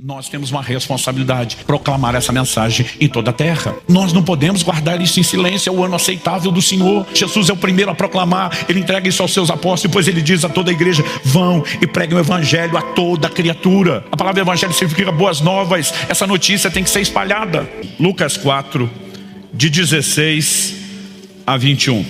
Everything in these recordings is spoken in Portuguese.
Nós temos uma responsabilidade, proclamar essa mensagem em toda a terra. Nós não podemos guardar isso em silêncio. É o ano aceitável do Senhor. Jesus é o primeiro a proclamar. Ele entrega isso aos seus apóstolos. Depois ele diz a toda a igreja: vão e preguem o evangelho a toda criatura. A palavra evangelho significa boas novas. Essa notícia tem que ser espalhada. Lucas 4, de 16 a 21.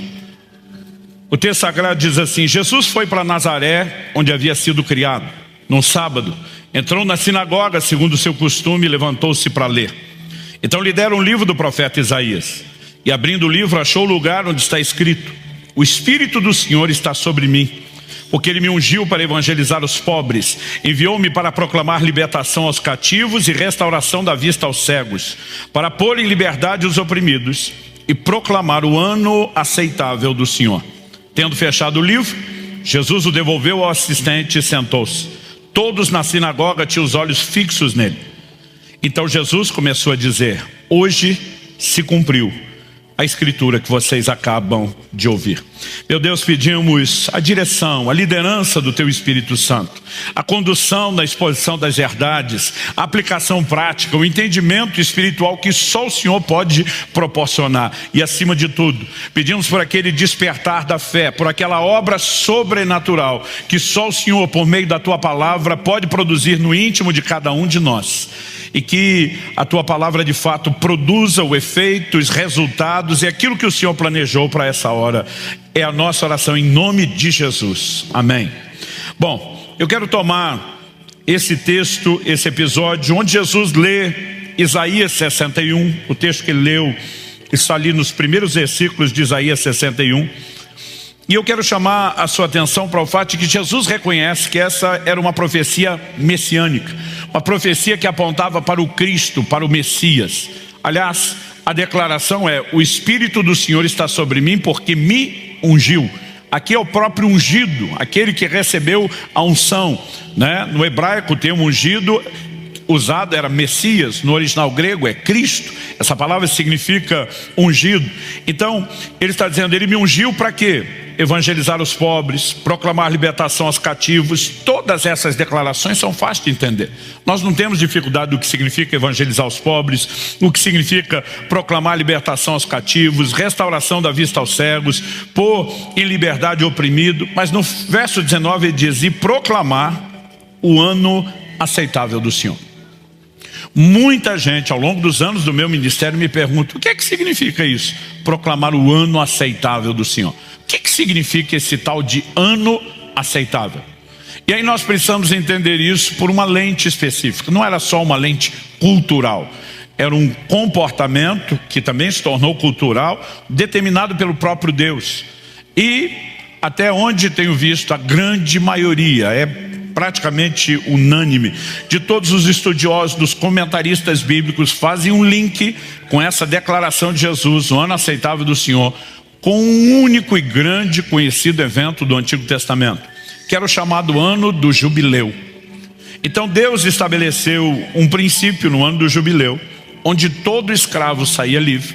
O texto sagrado diz assim: Jesus foi para Nazaré, onde havia sido criado. Num sábado, entrou na sinagoga, segundo o seu costume, e levantou-se para ler. Então lhe deram o livro do profeta Isaías. E abrindo o livro, achou o lugar onde está escrito: o Espírito do Senhor está sobre mim, porque Ele me ungiu para evangelizar os pobres. Enviou-me para proclamar libertação aos cativos e restauração da vista aos cegos, para pôr em liberdade os oprimidos e proclamar o ano aceitável do Senhor. Tendo fechado o livro, Jesus o devolveu ao assistente e sentou-se. Todos na sinagoga tinham os olhos fixos nele. Então Jesus começou a dizer: hoje se cumpriu a escritura que vocês acabam de ouvir. Meu Deus, pedimos a direção, a liderança do Teu Espírito Santo, a condução na exposição das verdades, a aplicação prática, o entendimento espiritual que só o Senhor pode proporcionar. E acima de tudo, pedimos por aquele despertar da fé, por aquela obra sobrenatural que só o Senhor, por meio da Tua palavra, pode produzir no íntimo de cada um de nós. E que a Tua palavra de fato produza o efeito, os resultados e aquilo que o Senhor planejou para essa hora. É a nossa oração em nome de Jesus. Amém. Bom, eu quero tomar esse texto, esse episódio, onde Jesus lê Isaías 61. O texto que ele leu está ali nos primeiros versículos de Isaías 61. E eu quero chamar a sua atenção para o fato de que Jesus reconhece que essa era uma profecia messiânica, uma profecia que apontava para o Cristo, para o Messias. Aliás, a declaração é: o Espírito do Senhor está sobre mim porque me ungiu. Aqui é o próprio ungido, aquele que recebeu a unção, né? No hebraico o termo ungido usado era Messias, no original grego é Cristo. Essa palavra significa ungido. Então ele está dizendo: ele me ungiu para quê? Evangelizar os pobres, proclamar libertação aos cativos. Todas essas declarações são fáceis de entender. Nós não temos dificuldade do que significa evangelizar os pobres, o que significa proclamar libertação aos cativos, restauração da vista aos cegos, pôr em liberdade o oprimido. Mas no verso 19 ele diz: e proclamar o ano aceitável do Senhor. Muita gente ao longo dos anos do meu ministério me pergunta: o que é que significa isso? Proclamar o ano aceitável do Senhor. O que significa esse tal de ano aceitável? E aí nós precisamos entender isso por uma lente específica. Não era só uma lente cultural. Era um comportamento que também se tornou cultural, determinado pelo próprio Deus. E até onde tenho visto, a grande maioria, é praticamente unânime, de todos os estudiosos, dos comentaristas bíblicos, fazem um link com essa declaração de Jesus, o ano aceitável do Senhor, com um único e grande conhecido evento do Antigo Testamento, que era o chamado ano do jubileu. Então Deus estabeleceu um princípio no ano do jubileu, onde todo escravo saía livre,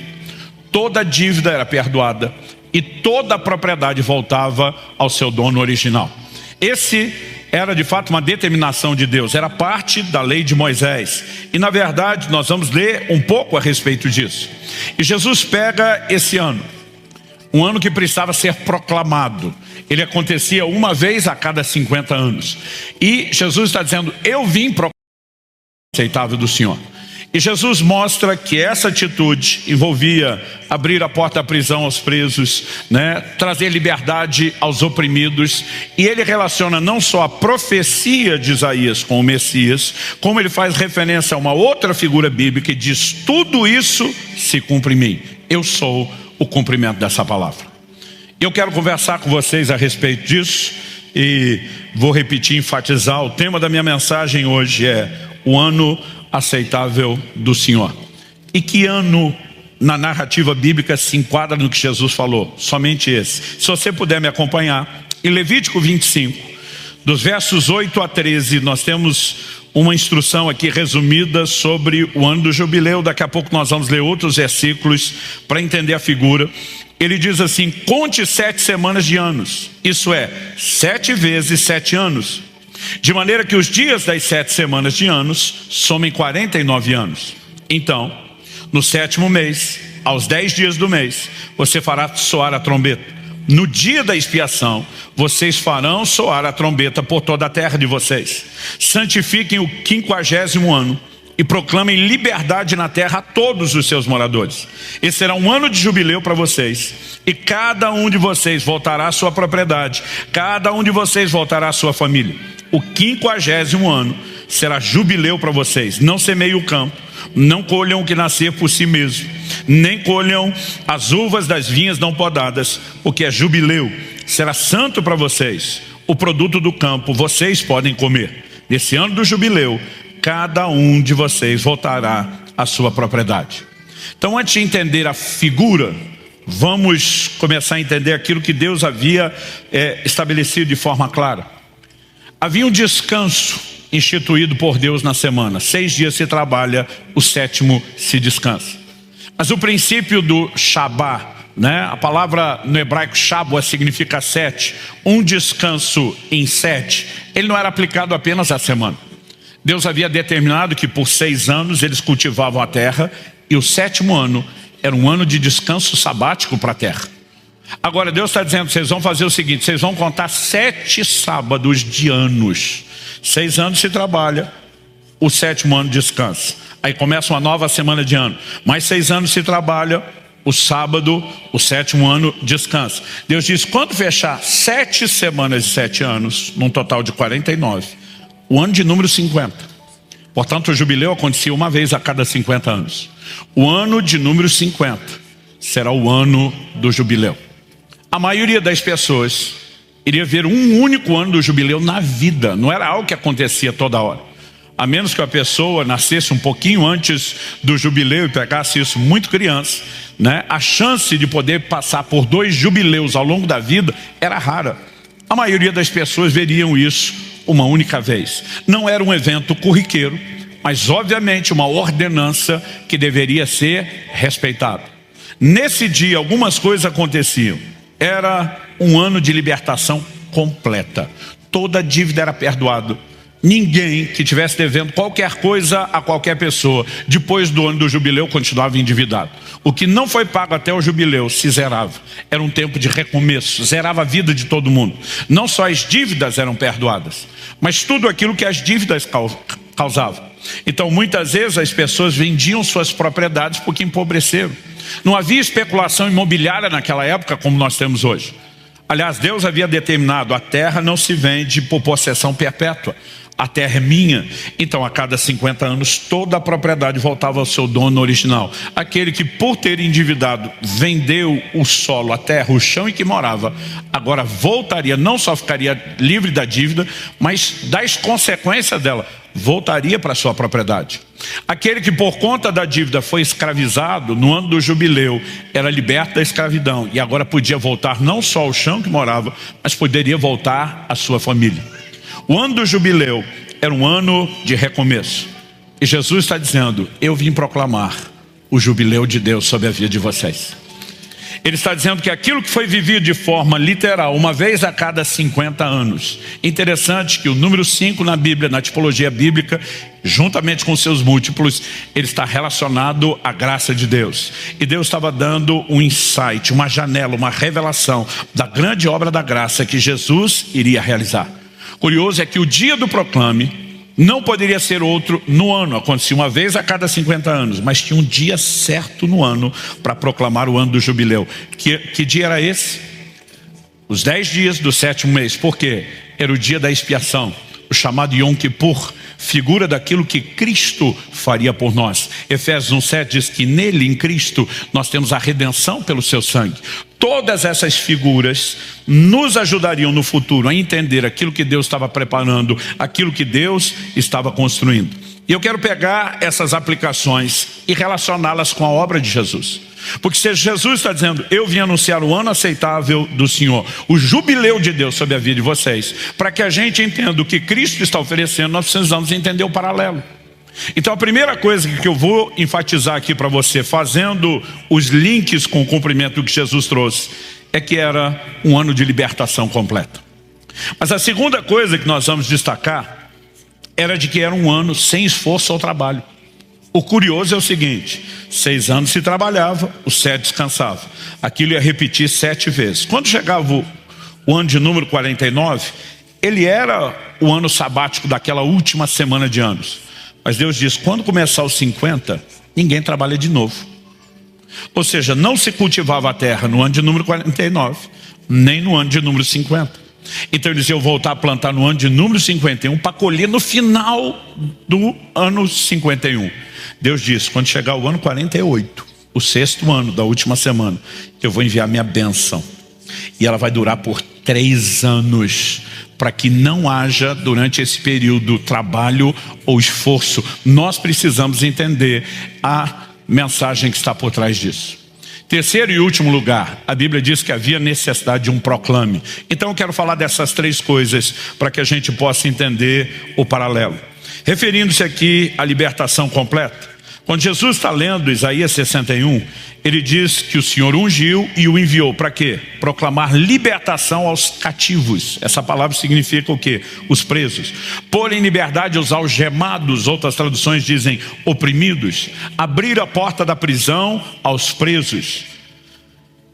toda dívida era perdoada e toda a propriedade voltava ao seu dono original. Esse era de fato uma determinação de Deus, era parte da lei de Moisés. E na verdade nós vamos ler um pouco a respeito disso. E Jesus pega esse ano, um ano que precisava ser proclamado. Ele acontecia uma vez a cada 50 anos. E Jesus está dizendo: eu vim proclamar o aceitável do Senhor. E Jesus mostra que essa atitude envolvia abrir a porta da prisão aos presos, né? Trazer liberdade aos oprimidos. E ele relaciona não só a profecia de Isaías com o Messias, como ele faz referência a uma outra figura bíblica e diz: tudo isso se cumpre em mim. Eu sou o cumprimento dessa palavra. Eu quero conversar com vocês a respeito disso e vou repetir, enfatizar. O tema da minha mensagem hoje é o ano aceitável do Senhor. E que ano na narrativa bíblica se enquadra no que Jesus falou? Somente esse. Se você puder me acompanhar, em Levítico 25, dos versos 8 a 13, nós temos uma instrução aqui resumida sobre o ano do jubileu. Daqui a pouco nós vamos ler outros versículos para entender a figura. Ele diz assim: conte 7 semanas de anos, isso é, 7 vezes 7 anos. De maneira que os dias das 7 semanas de anos somem 49 anos. Então, no 7º mês, aos 10 dias do mês, você fará soar a trombeta. No dia da expiação, vocês farão soar a trombeta por toda a terra de vocês. Santifiquem o 50º ano e proclamem liberdade na terra a todos os seus moradores. Esse será um ano de jubileu para vocês, e cada um de vocês voltará à sua propriedade, cada um de vocês voltará à sua família. O 50º ano será jubileu para vocês. Não semeiem o campo, não colham o que nascer por si mesmo, nem colham as uvas das vinhas não podadas, porque é jubileu. Será santo para vocês. O produto do campo vocês podem comer. Nesse ano do jubileu, cada um de vocês voltará à sua propriedade. Então, antes de entender a figura, vamos começar a entender aquilo que Deus havia estabelecido de forma clara. Havia um descanso instituído por Deus na semana. 6 dias se trabalha, o 7º se descansa. Mas o princípio do Shabá, a palavra no hebraico Shabá significa 7, um descanso em 7, ele não era aplicado apenas à semana. Deus havia determinado que por 6 anos eles cultivavam a terra, e o 7º ano era um ano de descanso sabático para a terra. Agora Deus está dizendo, vocês vão fazer o seguinte, vocês vão contar 7 sábados de anos. 6 anos se trabalha, o 7º ano descansa. Aí começa uma nova semana de ano. Mais 6 anos se trabalha, o sábado, o 7º ano descansa. Deus diz, quando fechar 7 semanas de 7 anos, num total de 49, o ano de número 50. Portanto, o jubileu acontecia uma vez a cada 50 anos. O ano de número 50 será o ano do jubileu. A maioria das pessoas iria ver um único ano do jubileu na vida. Não era algo que acontecia toda hora. A menos que a pessoa nascesse um pouquinho antes do jubileu e pegasse isso muito criança, a chance de poder passar por 2 jubileus ao longo da vida era rara. A maioria das pessoas veriam isso uma única vez. Não era um evento corriqueiro, mas obviamente uma ordenança que deveria ser respeitada. Nesse dia algumas coisas aconteciam. Era um ano de libertação completa. Toda dívida era perdoada. Ninguém que estivesse devendo qualquer coisa a qualquer pessoa, depois do ano do jubileu, continuava endividado. O que não foi pago até o jubileu se zerava. Era um tempo de recomeço, zerava a vida de todo mundo. Não só as dívidas eram perdoadas, mas tudo aquilo que as dívidas causavam. Então muitas vezes as pessoas vendiam suas propriedades porque empobreceram. Não havia especulação imobiliária naquela época como nós temos hoje. Aliás, Deus havia determinado, a terra não se vende por possessão perpétua. A terra é minha. Então a cada 50 anos toda a propriedade voltava ao seu dono original. Aquele que por ter endividado vendeu o solo, a terra, o chão em que morava, agora voltaria, não só ficaria livre da dívida, mas das consequências dela, voltaria para a sua propriedade. Aquele que por conta da dívida foi escravizado, no ano do jubileu, era liberto da escravidão e agora podia voltar não só ao chão que morava, mas poderia voltar à sua família. O ano do jubileu era um ano de recomeço. E Jesus está dizendo, eu vim proclamar o jubileu de Deus sobre a vida de vocês. Ele está dizendo que aquilo que foi vivido de forma literal, uma vez a cada 50 anos. Interessante que o número 5 na Bíblia, na tipologia bíblica, juntamente com seus múltiplos, ele está relacionado à graça de Deus. E Deus estava dando um insight, uma janela, uma revelação da grande obra da graça que Jesus iria realizar. Curioso é que o dia do proclame não poderia ser outro no ano, acontecia uma vez a cada 50 anos, mas tinha um dia certo no ano para proclamar o ano do jubileu. Que dia era esse? Os 10 dias do 7º mês. Por quê? Era o dia da expiação, o chamado Yom Kippur, figura daquilo que Cristo faria por nós. Efésios 1:7 diz que nele, em Cristo, nós temos a redenção pelo seu sangue. Todas essas figuras nos ajudariam no futuro a entender aquilo que Deus estava preparando, aquilo que Deus estava construindo. E eu quero pegar essas aplicações e relacioná-las com a obra de Jesus. Porque se Jesus está dizendo, eu vim anunciar o ano aceitável do Senhor, o jubileu de Deus sobre a vida de vocês, para que a gente entenda o que Cristo está oferecendo, nós precisamos entender o paralelo. Então a primeira coisa que eu vou enfatizar aqui para você, fazendo os links com o cumprimento do que Jesus trouxe, é que era um ano de libertação completa. Mas a segunda coisa que nós vamos destacar era de que era um ano sem esforço ao trabalho. O curioso é o seguinte: 6 anos se trabalhava, os 7 descansava. Aquilo ia repetir 7 vezes. Quando chegava o ano de número 49, ele era o ano sabático daquela última semana de anos. Mas Deus diz: quando começar os 50, ninguém trabalha de novo. Ou seja, não se cultivava a terra no ano de número 49, nem no ano de número 50. Então eles iam voltar a plantar no ano de número 51 para colher no final do ano 51. Deus disse: quando chegar o ano 48, o 6º ano da última semana, eu vou enviar minha bênção. E ela vai durar por 3 anos, para que não haja durante esse período trabalho ou esforço. Nós precisamos entender a mensagem que está por trás disso. Terceiro e último lugar, a Bíblia diz que havia necessidade de um proclame. Então eu quero falar dessas 3 coisas para que a gente possa entender o paralelo. Referindo-se aqui à libertação completa. Quando Jesus está lendo Isaías 61, ele diz que o Senhor ungiu e o enviou para quê? Proclamar libertação aos cativos. Essa palavra significa o quê? Os presos. Pôr em liberdade os algemados, outras traduções dizem oprimidos. Abrir a porta da prisão aos presos.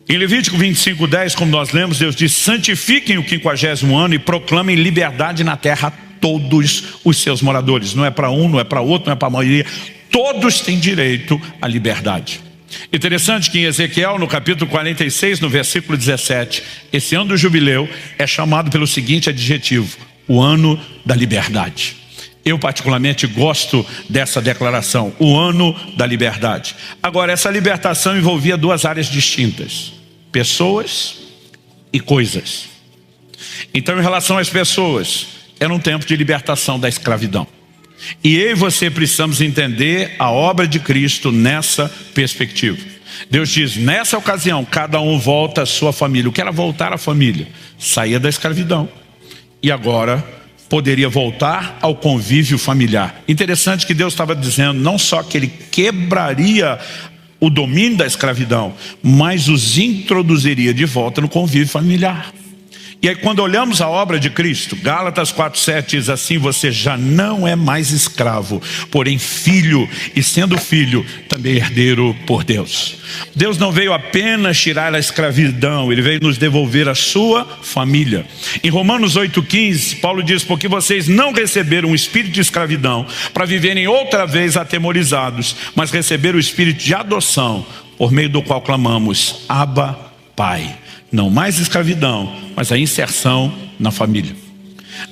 Em Levítico 25:10, como nós lemos, Deus diz: santifiquem o 50º ano e proclamem liberdade na terra a todos os seus moradores. Não é para um, não é para outro, não é para a maioria. Todos têm direito à liberdade. Interessante que em Ezequiel, no capítulo 46, no versículo 17, esse ano do jubileu é chamado pelo seguinte adjetivo: o ano da liberdade. Eu particularmente gosto dessa declaração, o ano da liberdade. Agora, essa libertação envolvia 2 áreas distintas: pessoas e coisas. Então, em relação às pessoas, era um tempo de libertação da escravidão. E eu e você precisamos entender a obra de Cristo nessa perspectiva. Deus diz: nessa ocasião, cada um volta à sua família. O que era voltar à família? Saía da escravidão e agora poderia voltar ao convívio familiar. Interessante que Deus estava dizendo não só que Ele quebraria o domínio da escravidão, mas os introduziria de volta no convívio familiar. E aí, quando olhamos a obra de Cristo, Gálatas 4:7 diz assim: você já não é mais escravo, porém filho, e sendo filho, também herdeiro por Deus. Deus não veio apenas tirar a escravidão, Ele veio nos devolver a sua família. Em Romanos 8:15, Paulo diz: porque vocês não receberam um espírito de escravidão para viverem outra vez atemorizados, mas receberam o espírito de adoção, por meio do qual clamamos: Abba, Pai. Não mais escravidão, mas a inserção na família.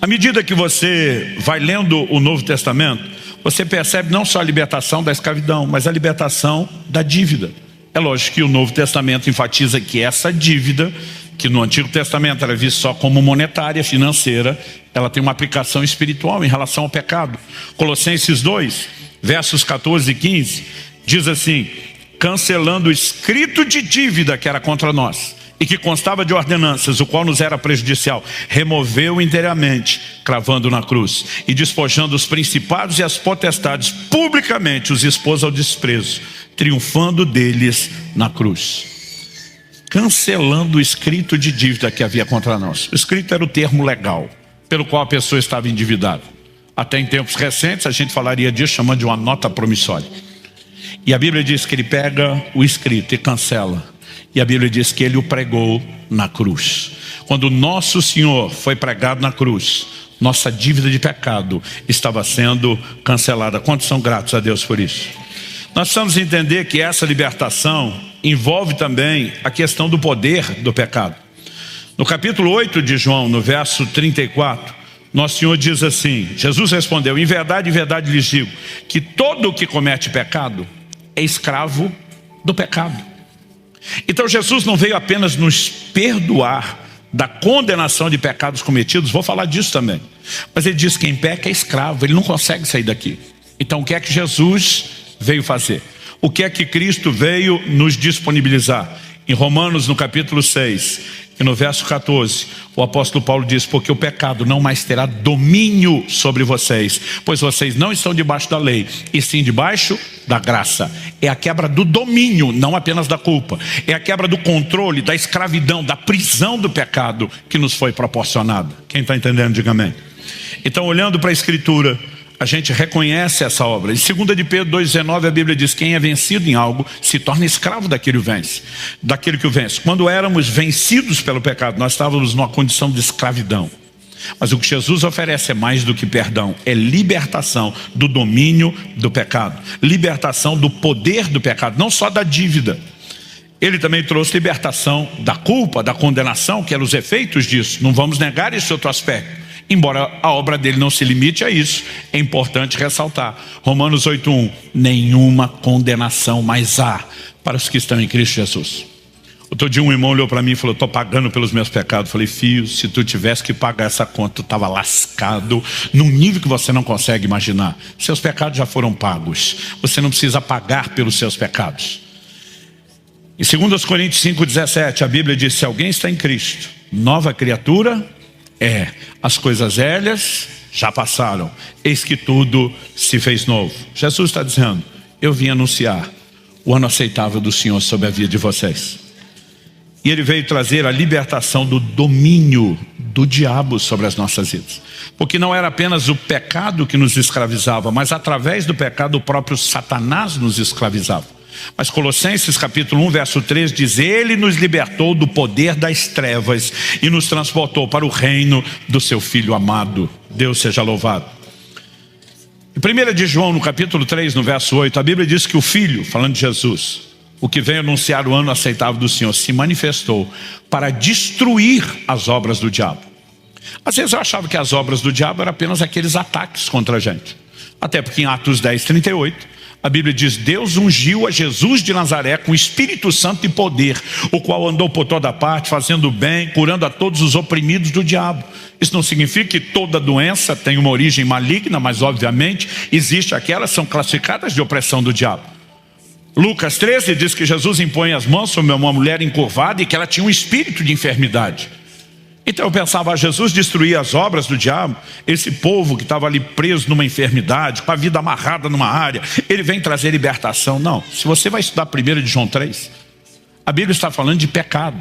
À medida que você vai lendo o Novo Testamento, você percebe não só a libertação da escravidão, mas a libertação da dívida. É lógico que o Novo Testamento enfatiza que essa dívida, que no Antigo Testamento era vista só como monetária, financeira, ela tem uma aplicação espiritual em relação ao pecado. Colossenses 2, versos 14 e 15, diz assim: cancelando o escrito de dívida que era contra nós, e que constava de ordenanças, o qual nos era prejudicial, removeu inteiramente, cravando na cruz, e despojando os principados e as potestades, publicamente os expôs ao desprezo, triunfando deles na cruz. Cancelando o escrito de dívida que havia contra nós. O escrito era o termo legal, pelo qual a pessoa estava endividada. Até em tempos recentes a gente falaria disso chamando de uma nota promissória. E a Bíblia diz que Ele pega o escrito e cancela. E a Bíblia diz que Ele o pregou na cruz. Quando o nosso Senhor foi pregado na cruz, nossa dívida de pecado estava sendo cancelada. Quantos são gratos a Deus por isso? Nós precisamos entender que essa libertação envolve também a questão do poder do pecado. No capítulo 8 de João, no verso 34, nosso Senhor diz assim: Jesus respondeu: em verdade lhes digo, que todo o que comete pecado é escravo do pecado. Então Jesus não veio apenas nos perdoar da condenação de pecados cometidos, vou falar disso também, mas Ele diz que quem peca é escravo, ele não consegue sair daqui. Então o que é que Jesus veio fazer? O que é que Cristo veio nos disponibilizar? Em Romanos, no capítulo 6, E no verso 14, o apóstolo Paulo diz: porque o pecado não mais terá domínio sobre vocês, pois vocês não estão debaixo da lei, e sim debaixo da graça. É a quebra do domínio, não apenas da culpa. É a quebra do controle, da escravidão, da prisão do pecado que nos foi proporcionada. Quem está entendendo, diga amém. Então, olhando para a Escritura, a gente reconhece essa obra. Em 2 de Pedro 2,19, a Bíblia diz: quem é vencido em algo se torna escravo daquele que o vence. Quando éramos vencidos pelo pecado, nós estávamos numa condição de escravidão. Mas o que Jesus oferece é mais do que perdão, é libertação do domínio do pecado, libertação do poder do pecado, não só da dívida. Ele também trouxe libertação da culpa, da condenação, que eram os efeitos disso. Não vamos negar esse outro aspecto. Embora a obra dele não se limite a isso, é importante ressaltar. Romanos 8,1: nenhuma condenação mais há para os que estão em Cristo Jesus. Outro dia um irmão olhou para mim e falou: estou pagando pelos meus pecados. Eu falei: filho, se tu tivesse que pagar essa conta, tu estava lascado num nível que você não consegue imaginar. Seus pecados já foram pagos, você não precisa pagar pelos seus pecados. Em 2 Coríntios 5,17, a Bíblia diz: se alguém está em Cristo, nova criatura é. As coisas velhas já passaram, eis que tudo se fez novo. Jesus está dizendo: eu vim anunciar o ano aceitável do Senhor sobre a vida de vocês. E Ele veio trazer a libertação do domínio do diabo sobre as nossas vidas. Porque não era apenas o pecado que nos escravizava, mas através do pecado o próprio Satanás nos escravizava. Mas Colossenses capítulo 1, verso 3 diz: Ele nos libertou do poder das trevas e nos transportou para o reino do seu Filho amado. Deus seja louvado. Em 1 de João, no capítulo 3, no verso 8, a Bíblia diz que o Filho, falando de Jesus, o que veio anunciar o ano aceitável do Senhor, se manifestou para destruir as obras do diabo. Às vezes eu achava que as obras do diabo eram apenas aqueles ataques contra a gente. Até porque em Atos 10, 38, a Bíblia diz: Deus ungiu a Jesus de Nazaré com Espírito Santo e poder, o qual andou por toda parte, fazendo bem, curando a todos os oprimidos do diabo. Isso não significa que toda doença tem uma origem maligna, mas obviamente existe aquelas que são classificadas de opressão do diabo. Lucas 13 diz que Jesus impõe as mãos sobre uma mulher encurvada e que ela tinha um espírito de enfermidade. Então eu pensava: Jesus destruía as obras do diabo, esse povo que estava ali preso numa enfermidade, com a vida amarrada numa área, ele vem trazer libertação. Não, se você vai estudar 1 de João 3, a Bíblia está falando de pecado.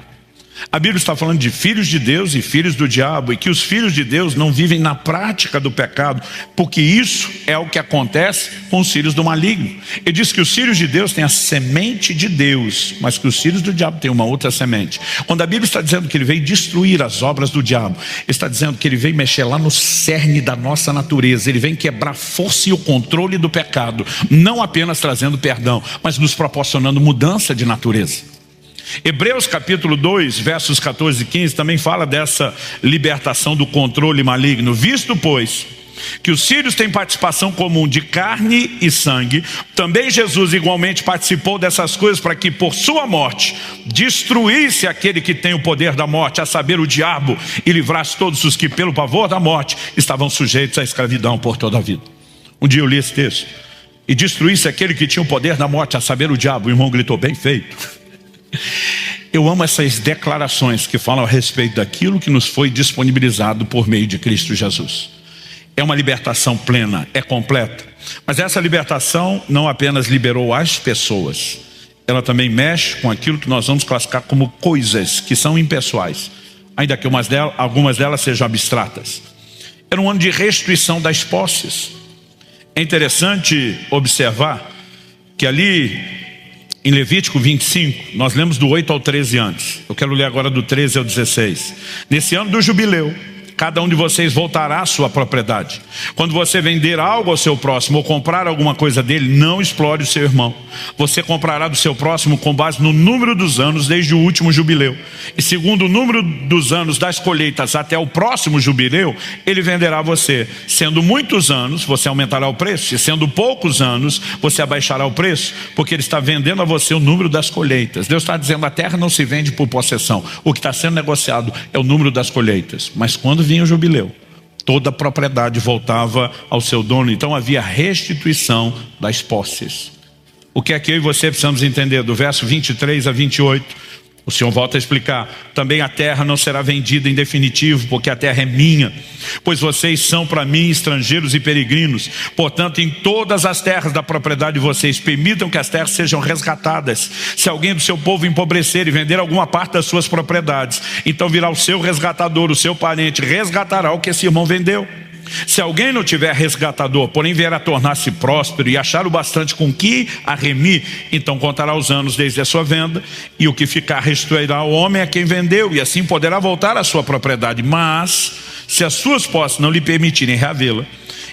A Bíblia está falando de filhos de Deus e filhos do diabo, e que os filhos de Deus não vivem na prática do pecado, porque isso é o que acontece com os filhos do maligno. Ele diz que os filhos de Deus têm a semente de Deus, mas que os filhos do diabo têm uma outra semente. Quando a Bíblia está dizendo que ele veio destruir as obras do diabo, está dizendo que ele veio mexer lá no cerne da nossa natureza. Ele vem quebrar a força e o controle do pecado, não apenas trazendo perdão, mas nos proporcionando mudança de natureza. Hebreus capítulo 2, versos 14 e 15 também fala dessa libertação do controle maligno. Visto, pois, que os filhos têm participação comum de carne e sangue, também Jesus igualmente participou dessas coisas para que por sua morte destruísse aquele que tem o poder da morte, a saber, o diabo, e livrasse todos os que pelo pavor da morte estavam sujeitos à escravidão por toda a vida. Um dia eu li esse texto: e destruísse aquele que tinha o poder da morte, a saber, o diabo. O irmão gritou: bem feito. Eu amo essas declarações que falam a respeito daquilo que nos foi disponibilizado por meio de Cristo Jesus. É uma libertação plena, é completa. Mas essa libertação não apenas liberou as pessoas, ela também mexe com aquilo que nós vamos classificar como coisas que são impessoais, ainda que algumas delas sejam abstratas. Era um ano de restituição das posses. É interessante observar que ali em Levítico 25, nós lemos do 8 ao 13 antes. Eu quero ler agora do 13 ao 16. Nesse ano do jubileu, cada um de vocês voltará à sua propriedade. Quando você vender algo ao seu próximo ou comprar alguma coisa dele, não explore o seu irmão. Você comprará do seu próximo com base no número dos anos desde o último jubileu. E segundo o número dos anos das colheitas até o próximo jubileu, ele venderá a você. Sendo muitos anos, você aumentará o preço. E sendo poucos anos, você abaixará o preço, porque ele está vendendo a você o número das colheitas. Deus está dizendo: a terra não se vende por possessão. O que está sendo negociado é o número das colheitas. Mas quando vinha o jubileu, toda a propriedade voltava ao seu dono. Então havia restituição das posses. O que é que eu e você precisamos entender? Do verso 23 a 28, O Senhor volta a explicar: também a terra não será vendida em definitivo, porque a terra é minha, pois vocês são para mim estrangeiros e peregrinos. Portanto, em todas as terras da propriedade de vocês, permitam que as terras sejam resgatadas. Se alguém do seu povo empobrecer e vender alguma parte das suas propriedades, então virá o seu resgatador, o seu parente, resgatará o que esse irmão vendeu. Se alguém não tiver resgatador, porém vier a tornar-se próspero e achar o bastante com que a remir, então contará os anos desde a sua venda, e o que ficar restituirá ao homem a quem vendeu, e assim poderá voltar à sua propriedade. Mas, se as suas posses não lhe permitirem reavê-la,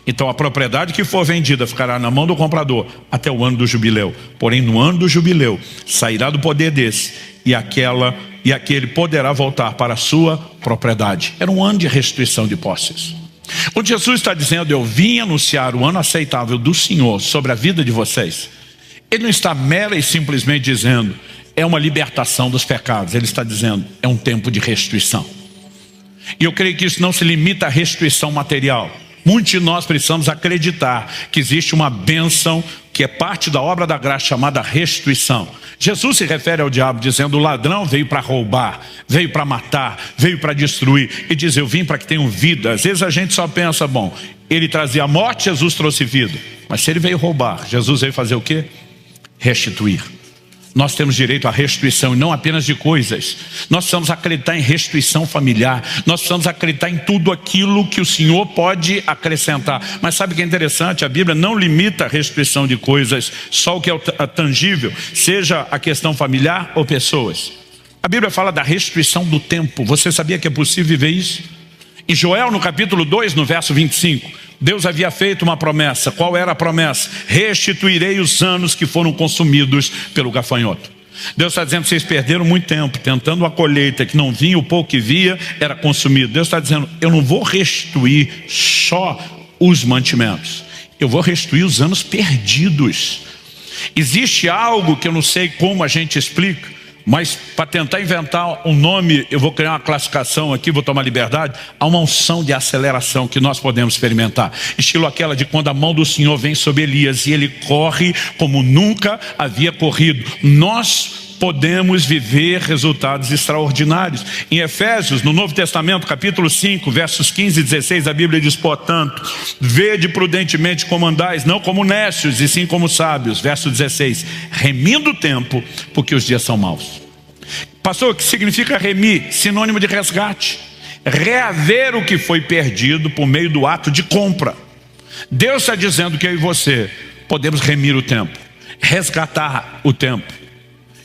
então a propriedade que for vendida ficará na mão do comprador até o ano do jubileu. Porém, no ano do jubileu, sairá do poder desse, e aquele poderá voltar para a sua propriedade. Era um ano de restituição de posses. Quando Jesus está dizendo: eu vim anunciar o ano aceitável do Senhor sobre a vida de vocês, Ele não está mera e simplesmente dizendo é uma libertação dos pecados. Ele está dizendo é um tempo de restituição. E eu creio que isso não se limita à restituição material. Muitos de nós precisamos acreditar que existe uma bênção que é parte da obra da graça chamada restituição. Jesus se refere ao diabo dizendo: o ladrão veio para roubar, veio para matar, veio para destruir. E diz: eu vim para que tenham vida. Às vezes a gente só pensa: bom, ele trazia a morte, Jesus trouxe vida. Mas se ele veio roubar, Jesus veio fazer o quê? Restituir. Nós temos direito à restituição, e não apenas de coisas. Nós precisamos acreditar em restituição familiar. Nós precisamos acreditar em tudo aquilo que o Senhor pode acrescentar. Mas sabe o que é interessante? A Bíblia não limita a restituição de coisas só o que é tangível, seja a questão familiar ou pessoas. A Bíblia fala da restituição do tempo. Você sabia que é possível viver isso? Em Joel, no capítulo 2, no verso 25, Deus havia feito uma promessa. Qual era a promessa? Restituirei os anos que foram consumidos pelo gafanhoto. Deus está dizendo: vocês perderam muito tempo tentando uma colheita que não vinha, o pouco que via era consumido. Deus está dizendo: eu não vou restituir só os mantimentos, eu vou restituir os anos perdidos. Existe algo que eu não sei como a gente explica, mas para tentar inventar um nome, eu vou criar uma classificação aqui, vou tomar liberdade. Há uma unção de aceleração que nós podemos experimentar, estilo aquela de quando a mão do Senhor vem sobre Elias e ele corre como nunca havia corrido. Nós podemos viver resultados extraordinários. Em Efésios, no Novo Testamento, capítulo 5, versos 15 e 16, a Bíblia diz: portanto, vede prudentemente como andais, não como nécios, e sim como sábios. Verso 16, remindo o tempo, porque os dias são maus. Pastor, o que significa remir? Sinônimo de resgate. Reaver o que foi perdido por meio do ato de compra. Deus está dizendo que eu e você podemos remir o tempo, resgatar o tempo.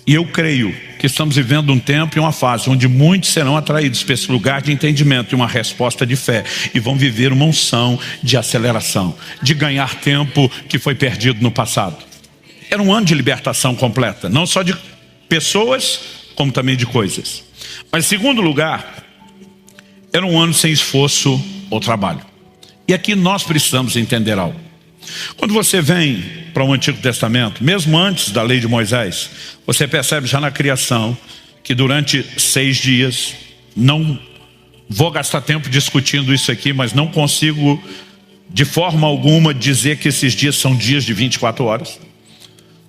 E eu creio que estamos vivendo um tempo e uma fase onde muitos serão atraídos para esse lugar de entendimento e uma resposta de fé, e vão viver uma unção de aceleração, de ganhar tempo que foi perdido no passado. Era um ano de libertação completa, não só de pessoas, como também de coisas. Mas em segundo lugar, era um ano sem esforço ou trabalho. E aqui nós precisamos entender algo. Quando você vem para o Antigo Testamento, mesmo antes da lei de Moisés, você percebe já na criação que durante 6 dias, não vou gastar tempo discutindo isso aqui, mas não consigo de forma alguma dizer que esses dias são dias de 24 horas.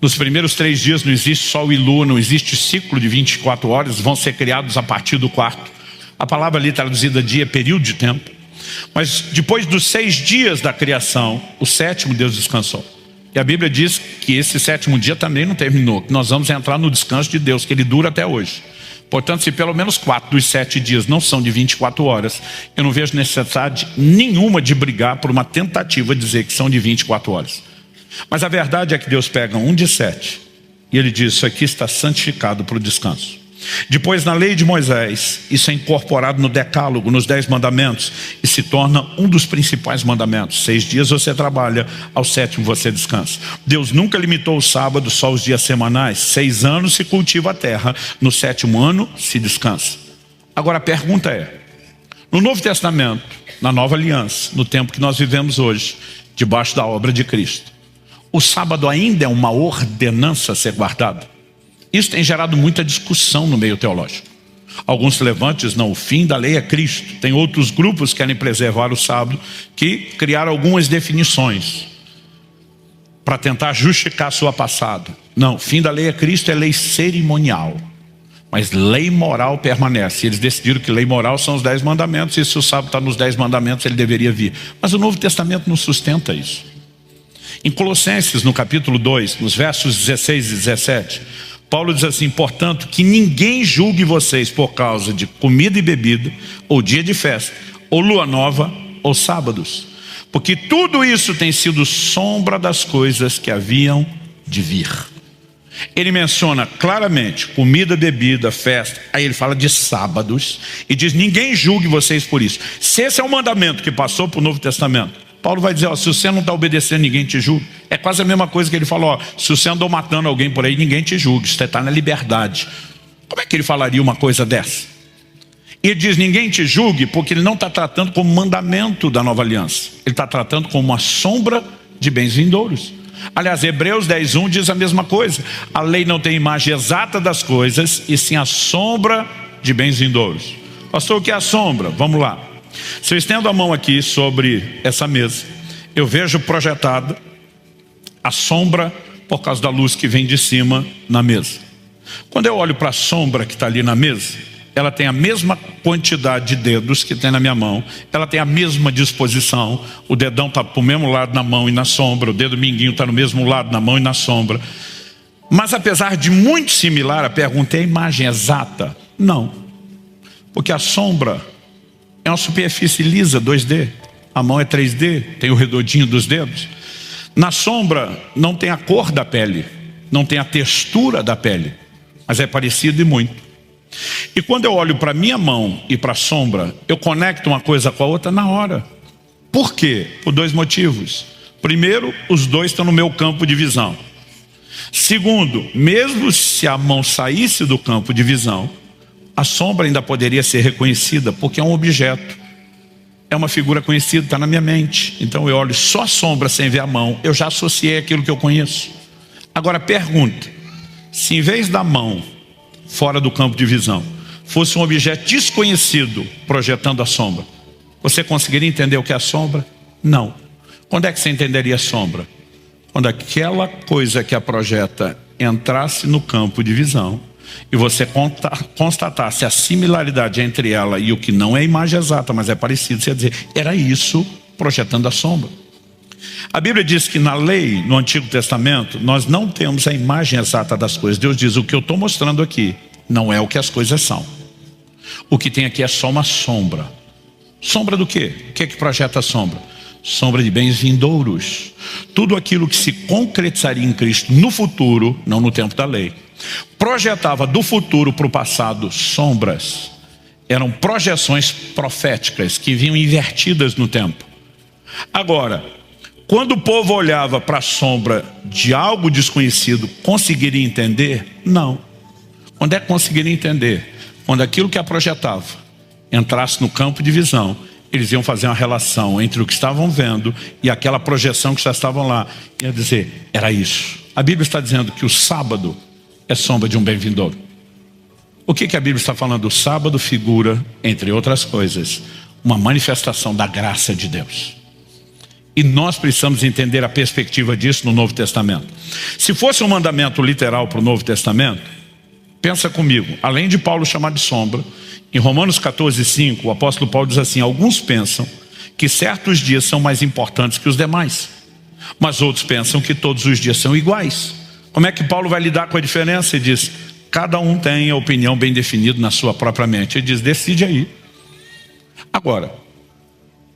Nos primeiros 3 dias não existe sol e lua, não existe ciclo de 24 horas, vão ser criados a partir do 4º. A palavra ali traduzida dia é período de tempo. Mas depois dos 6 dias da criação, o 7º Deus descansou. E a Bíblia diz que esse 7º dia também não terminou, que nós vamos entrar no descanso de Deus, que ele dura até hoje. Portanto, se pelo menos 4 dos 7 dias não são de 24 horas, eu não vejo necessidade nenhuma de brigar por uma tentativa de dizer que são de 24 horas. Mas a verdade é que Deus pega um de 7 e ele diz: isso aqui está santificado para o descanso. Depois, na lei de Moisés, isso é incorporado no decálogo, nos 10 mandamentos, e se torna um dos principais mandamentos. 6 dias você trabalha, ao 7º você descansa. Deus nunca limitou o sábado só aos dias semanais. 6 anos se cultiva a terra, no 7º ano se descansa. Agora a pergunta é: no Novo Testamento, na Nova Aliança, no tempo que nós vivemos hoje, debaixo da obra de Cristo, o sábado ainda é uma ordenança a ser guardada? Isso tem gerado muita discussão no meio teológico. Alguns se levantam e dizem: não, o fim da lei é Cristo. Tem outros grupos que querem preservar o sábado, que criaram algumas definições para tentar justificar a sua passada. Não, o fim da lei é Cristo, é lei cerimonial. mas lei moral permanece. Eles decidiram que lei moral são os 10 mandamentos, e se o sábado está nos 10 mandamentos, ele deveria vir. Mas o Novo Testamento não sustenta isso. Em Colossenses, no capítulo 2, nos versos 16 e 17, Paulo diz assim: portanto, que ninguém julgue vocês por causa de comida e bebida, ou dia de festa, ou lua nova, ou sábados, porque tudo isso tem sido sombra das coisas que haviam de vir. Ele menciona claramente comida, bebida, festa. Aí ele fala de sábados e diz: ninguém julgue vocês por isso. Se esse é o mandamento que passou para o Novo Testamento, Paulo vai dizer: ó, se você não está obedecendo, ninguém te julga. É quase a mesma coisa que ele falou: ó, se você andou matando alguém por aí, ninguém te julga, você está na liberdade. Como é que ele falaria uma coisa dessa? E ele diz: ninguém te julgue, porque ele não está tratando como mandamento da nova aliança, ele está tratando como uma sombra de bens vindouros. Aliás, Hebreus 10:1 diz a mesma coisa: a lei não tem imagem exata das coisas, e sim a sombra de bens vindouros. Pastor, o que é a sombra? Vamos lá. Se eu estendo a mão aqui sobre essa mesa, eu vejo projetada a sombra por causa da luz que vem de cima na mesa. Quando eu olho para a sombra que está ali na mesa, ela tem a mesma quantidade de dedos que tem na minha mão, ela tem a mesma disposição, o dedão está para o mesmo lado na mão e na sombra, o dedo mindinho está no mesmo lado na mão e na sombra. Mas apesar de muito similar, a pergunta é: a imagem exata? Não, porque a sombra é uma superfície lisa, 2D, a mão é 3D, tem o redondinho dos dedos. Na sombra não tem a cor da pele, não tem a textura da pele, mas é parecido e muito. E quando eu olho para a minha mão e para a sombra, eu conecto uma coisa com a outra na hora. Por quê? Por 2 motivos. Primeiro, os 2 estão no meu campo de visão. Segundo, mesmo se a mão saísse do campo de visão, a sombra ainda poderia ser reconhecida, porque é um objeto, é uma figura conhecida, está na minha mente. Então eu olho só a sombra sem ver a mão, eu já associei aquilo que eu conheço. Agora pergunta: se em vez da mão fora do campo de visão fosse um objeto desconhecido projetando a sombra, você conseguiria entender o que é a sombra? Não. Quando é que você entenderia a sombra? Quando aquela coisa que a projeta entrasse no campo de visão e você constatasse a similaridade entre ela e o que não é imagem exata, mas é parecido, você ia dizer: era isso projetando a sombra. A Bíblia diz que na lei, no Antigo Testamento, nós não temos a imagem exata das coisas. Deus diz: o que eu estou mostrando aqui não é o que as coisas são. O que tem aqui é só uma sombra. Sombra do quê? O que é que projeta a sombra? Sombra de bens vindouros. Tudo aquilo que se concretizaria em Cristo no futuro, não no tempo da lei, projetava do futuro para o passado sombras. Eram projeções proféticas que vinham invertidas no tempo. Agora, quando o povo olhava para a sombra de algo desconhecido, conseguiria entender? Não. Quando é que conseguiria entender? Quando aquilo que a projetava entrasse no campo de visão, eles iam fazer uma relação entre o que estavam vendo e aquela projeção que já estavam lá. Ia dizer: era isso. A Bíblia está dizendo que o sábado é sombra de um bem vindouro. O que a Bíblia está falando? O sábado figura, entre outras coisas, uma manifestação da graça de Deus. E nós precisamos entender a perspectiva disso no Novo Testamento. Se fosse um mandamento literal para o Novo Testamento, pensa comigo, além de Paulo chamar de sombra, em Romanos 14:5, o apóstolo Paulo diz assim: alguns pensam que certos dias são mais importantes que os demais, mas outros pensam que todos os dias são iguais. Como é que Paulo vai lidar com a diferença? Ele diz: cada um tem a opinião bem definida na sua própria mente. Ele diz: decide aí. Agora,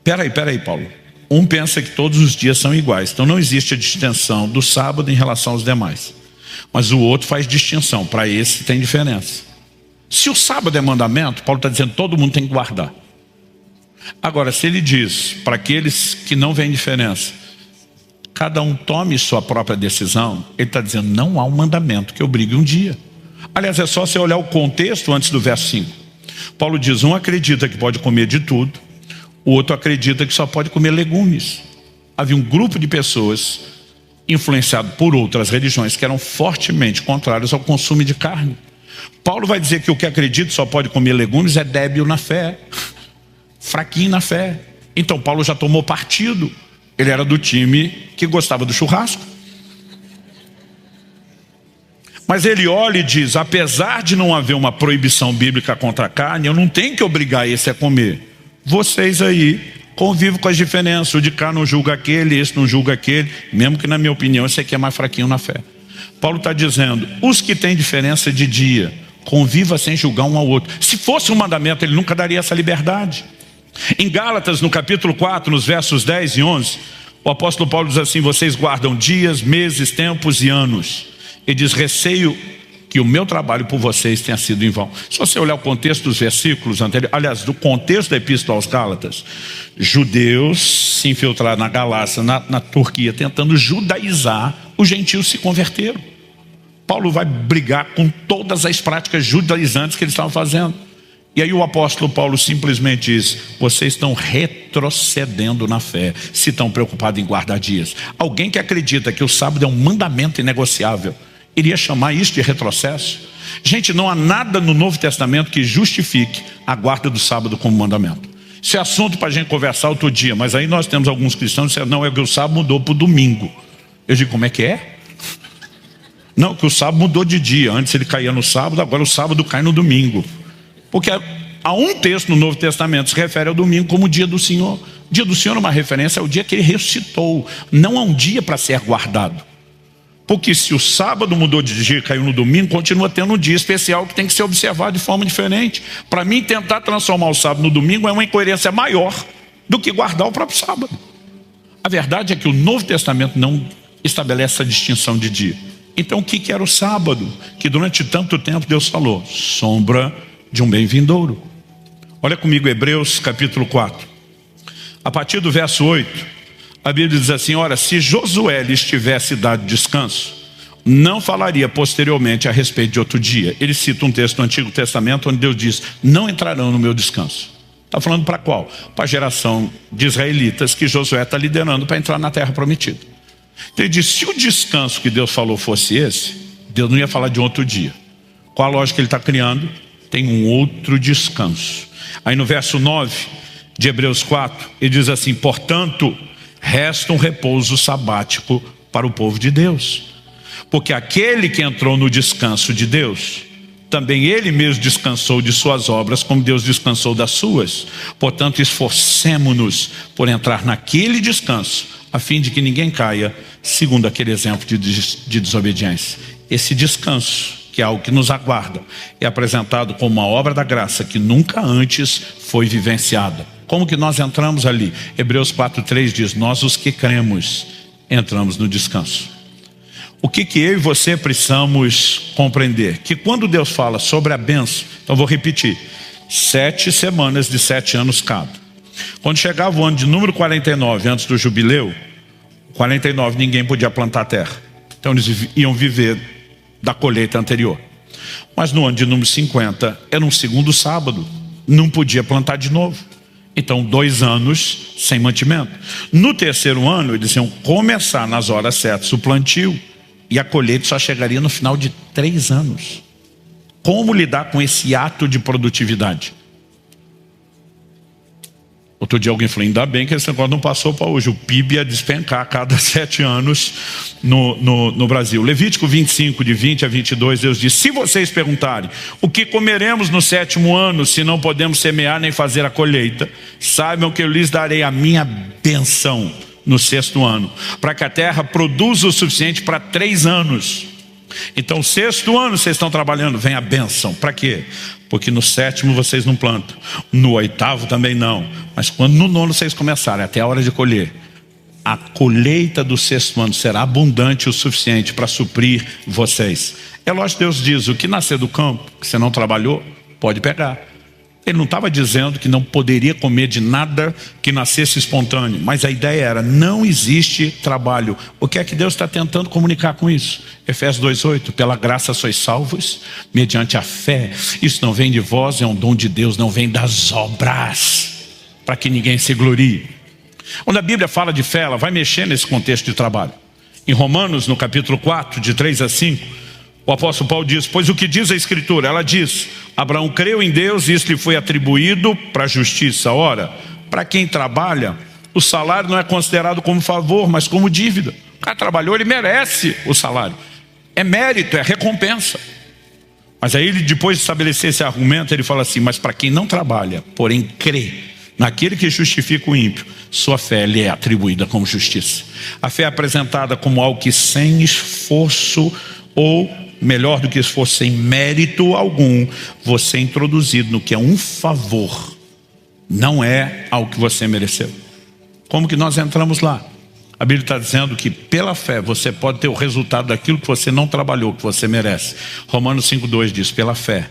peraí, Paulo. Um pensa que todos os dias são iguais, então não existe a distinção do sábado em relação aos demais. Mas o outro faz distinção, para esse tem diferença. Se o sábado é mandamento, Paulo está dizendo que todo mundo tem que guardar. Agora, se ele diz para aqueles que não veem diferença, cada um tome sua própria decisão, ele está dizendo: não há um mandamento que obrigue um dia. Aliás, é só você olhar o contexto antes do verso 5. Paulo diz: um acredita que pode comer de tudo, o outro acredita que só pode comer legumes. Havia um grupo de pessoas influenciado por outras religiões que eram fortemente contrárias ao consumo de carne. Paulo vai dizer que o que acredita só pode comer legumes é débil na fé, fraquinho na fé. Então Paulo já tomou partido. Ele era do time que gostava do churrasco. Mas ele olha e diz: apesar de não haver uma proibição bíblica contra a carne, eu não tenho que obrigar esse a comer. Vocês aí convivem com as diferenças. O de cá não julga aquele, esse não julga aquele. Mesmo que, na minha opinião, esse aqui é mais fraquinho na fé. Paulo está dizendo: os que têm diferença de dia, conviva sem julgar um ao outro. Se fosse um mandamento, ele nunca daria essa liberdade. Em Gálatas, no capítulo 4, nos versos 10 e 11, o apóstolo Paulo diz assim: vocês guardam dias, meses, tempos e anos. Ele diz: receio que o meu trabalho por vocês tenha sido em vão. Se você olhar o contexto dos versículos anteriores, aliás, do contexto da epístola aos Gálatas, judeus se infiltraram na Galácia, na Turquia, tentando judaizar, os gentios se converteram. Paulo vai brigar com todas as práticas judaizantes que eles estavam fazendo. E aí o apóstolo Paulo simplesmente diz: vocês estão retrocedendo na fé, se estão preocupados em guardar dias. Alguém que acredita que o sábado é um mandamento inegociável iria chamar isso de retrocesso? Gente, não há nada no Novo Testamento que justifique a guarda do sábado como mandamento. Isso é assunto para a gente conversar outro dia. Mas aí nós temos alguns cristãos que dizem: não, é que o sábado mudou para o domingo. Eu digo: como é que é? Não, que o sábado mudou de dia. Antes ele caía no sábado, agora o sábado cai no domingo. Porque há um texto no Novo Testamento que se refere ao domingo como o dia do Senhor. O dia do Senhor é uma referência ao dia que ele ressuscitou, não a um dia para ser guardado. Porque se o sábado mudou de dia e caiu no domingo, continua tendo um dia especial que tem que ser observado de forma diferente. Para mim, tentar transformar o sábado no domingo é uma incoerência maior do que guardar o próprio sábado. A verdade é que o Novo Testamento não estabelece essa distinção de dia. Então o que era o sábado? Que durante tanto tempo Deus falou: sombra de um bem vindouro. Olha comigo Hebreus capítulo 4. A partir do verso 8, a Bíblia diz assim: ora, se Josué lhes tivesse dado descanso, não falaria posteriormente a respeito de outro dia. Ele cita um texto do Antigo Testamento onde Deus diz: não entrarão no meu descanso. Está falando para qual? Para a geração de israelitas que Josué está liderando para entrar na terra prometida. Então ele diz: se o descanso que Deus falou fosse esse, Deus não ia falar de outro dia. Qual a lógica que ele está criando? Tem um outro descanso. Aí no verso 9 de Hebreus 4, ele diz assim: portanto, resta um repouso sabático para o povo de Deus. Porque aquele que entrou no descanso de Deus, também ele mesmo descansou de suas obras, como Deus descansou das suas. Portanto, esforcemo-nos por entrar naquele descanso, a fim de que ninguém caia segundo aquele exemplo de desobediência. Esse descanso, que é algo que nos aguarda, é apresentado como uma obra da graça que nunca antes foi vivenciada. Como que nós entramos ali? Hebreus 4:3 diz: nós os que cremos entramos no descanso. O que eu e você precisamos compreender? Que quando Deus fala sobre a bênção, então vou repetir: 7 semanas de 7 anos cada. Quando chegava o ano de número 49, antes do jubileu, 49 ninguém podia plantar terra. Então eles iam viver da colheita anterior. Mas no ano de número 50, era um segundo sábado, não podia plantar de novo. Então 2 anos sem mantimento. No terceiro ano eles iam começar nas horas certas o plantio, e a colheita só chegaria no final de 3 anos. Como lidar com esse ato de produtividade? Outro dia alguém falou: ainda bem que esse negócio não passou para hoje. O PIB ia despencar a cada 7 anos no Brasil. Levítico 25, de 20 a 22, Deus diz: se vocês perguntarem o que comeremos no 7º ano, se não podemos semear nem fazer a colheita, saibam que eu lhes darei a minha bênção no 6º ano, para que a terra produza o suficiente para 3 anos. Então 6º ano vocês estão trabalhando, vem a bênção. Para quê? Porque no 7º vocês não plantam, no 8º também não, mas quando no 9º vocês começarem, até a hora de colher, a colheita do 6º ano será abundante o suficiente para suprir vocês. É lógico que Deus diz: o que nascer do campo, que você não trabalhou, pode pegar. Ele não estava dizendo que não poderia comer de nada que nascesse espontâneo, mas a ideia era: não existe trabalho. O que é que Deus está tentando comunicar com isso? Efésios 2:8, pela graça sois salvos, mediante a fé. Isso não vem de vós, é um dom de Deus, não vem das obras, para que ninguém se glorie. Quando a Bíblia fala de fé, ela vai mexer nesse contexto de trabalho. Em Romanos, no capítulo 4, de 3 a 5, o apóstolo Paulo diz: pois o que diz a Escritura? Ela diz: Abraão creu em Deus e isso lhe foi atribuído para a justiça. Ora, para quem trabalha, o salário não é considerado como favor, mas como dívida. O cara trabalhou, ele merece o salário. é mérito, é recompensa. Mas aí ele, depois de estabelecer esse argumento, ele fala assim: mas para quem não trabalha, porém crê naquele que justifica o ímpio, sua fé lhe é atribuída como justiça. A fé é apresentada como algo que sem esforço, ou melhor do que esforço, sem mérito algum, você é introduzido no que é um favor, não é algo que você mereceu. Como que nós entramos lá? A Bíblia está dizendo que pela fé você pode ter o resultado daquilo que você não trabalhou, que você merece. Romanos 5,2 diz: pela fé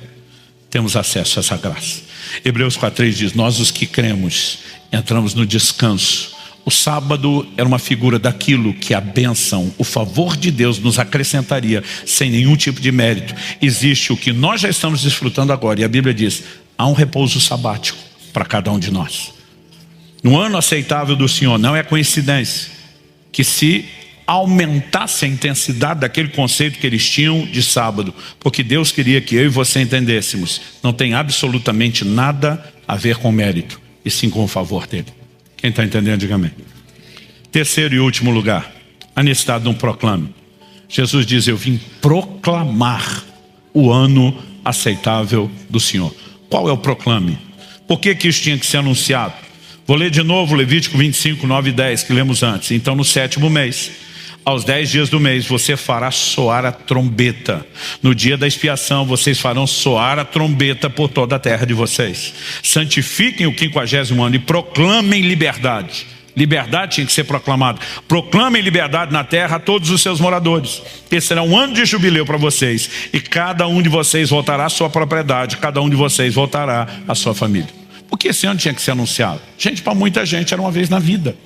temos acesso a essa graça. Hebreus 4,3 diz: nós os que cremos entramos no descanso. O sábado era uma figura daquilo que a bênção, o favor de Deus nos acrescentaria sem nenhum tipo de mérito. Existe o que nós já estamos desfrutando agora, e a Bíblia diz: há um repouso sabático para cada um de nós. No ano aceitável do Senhor, não é coincidência que se aumentasse a intensidade daquele conceito que eles tinham de sábado, porque Deus queria que eu e você entendêssemos, não tem absolutamente nada a ver com mérito, e sim com o favor dele. Quem está entendendo, diga amém. Terceiro e último lugar, a necessidade de um proclame. Jesus diz: eu vim proclamar o ano aceitável do Senhor. Qual é o proclame? Por que isso tinha que ser anunciado? Vou ler de novo Levítico 25, 9 e 10, que lemos antes. Então no 7º mês, aos 10 dias do mês, você fará soar a trombeta. No dia da expiação, vocês farão soar a trombeta por toda a terra de vocês. Santifiquem o 50º ano e proclamem liberdade. Liberdade tinha que ser proclamada. Proclamem liberdade na terra a todos os seus moradores. Esse será um ano de jubileu para vocês. E cada um de vocês voltará à sua propriedade. Cada um de vocês voltará à sua família. Porque esse ano tinha que ser anunciado. Gente, para muita gente era uma vez na vida.